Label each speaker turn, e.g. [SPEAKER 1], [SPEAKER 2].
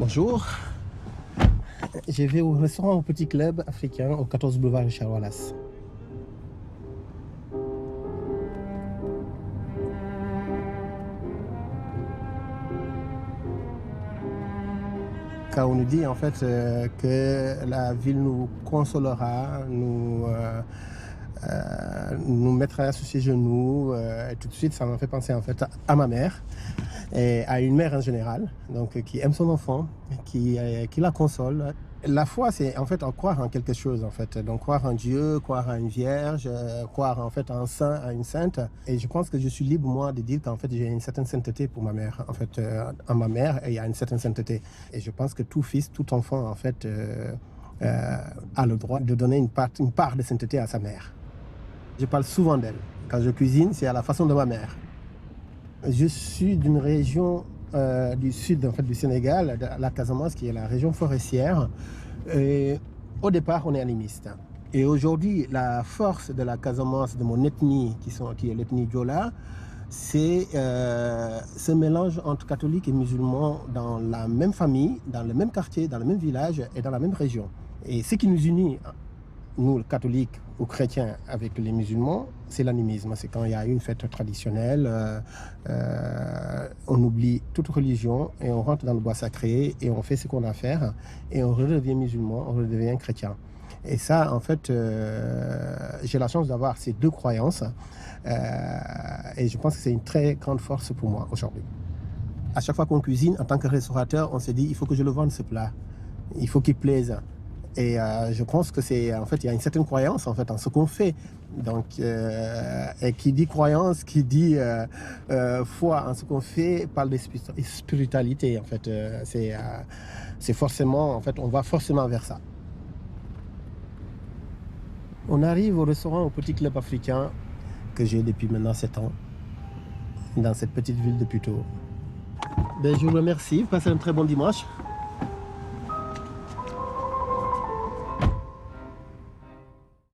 [SPEAKER 1] Bonjour, je vais au restaurant au Petit Club africain au 14 boulevard Richard Wallace. Quand on nous dit en fait que la ville nous consolera, nous mettra sur ses genoux, et tout de suite ça m'a fait penser en fait à ma mère et à une mère en général, donc qui aime son enfant, qui la console. La foi, c'est en fait en croire en quelque chose, en fait. Donc croire en Dieu, croire en une vierge, croire en fait en un saint, à une sainte. Et je pense que je suis libre, moi, de dire qu'en fait j'ai une certaine sainteté pour ma mère. En fait, en ma mère, il y a une certaine sainteté. Et je pense que tout fils, tout enfant, en fait, a le droit de donner une part de sainteté à sa mère. Je parle souvent d'elle. Quand je cuisine, c'est à la façon de ma mère. Je suis d'une région du sud en fait, du Sénégal, de la Casamance, qui est la région forestière. Et au départ, on est animiste. Et aujourd'hui, la force de la Casamance, de mon ethnie, qui est l'ethnie Diola, c'est ce mélange entre catholiques et musulmans dans la même famille, dans le même quartier, dans le même village et dans la même région. Et ce qui nous unit, nous, catholiques ou chrétiens, avec les musulmans, c'est l'animisme. C'est quand il y a une fête traditionnelle, on oublie toute religion et on rentre dans le bois sacré et on fait ce qu'on a à faire et on redevient musulman, on redevient chrétien. Et ça, en fait, j'ai la chance d'avoir ces deux croyances et je pense que c'est une très grande force pour moi aujourd'hui. À chaque fois qu'on cuisine, en tant que restaurateur, on se dit il faut que je le vende ce plat, il faut qu'il plaise. Et je pense que c'est en fait il y a une certaine croyance en fait en ce qu'on fait. Donc et qui dit croyance, qui dit foi en ce qu'on fait, parle de spiritualité en fait. C'est forcément en fait on va forcément vers ça. On arrive au restaurant au Petit Club africain que j'ai depuis maintenant 7 ans dans cette petite ville de Puto. Ben, je vous remercie, passez un très bon dimanche.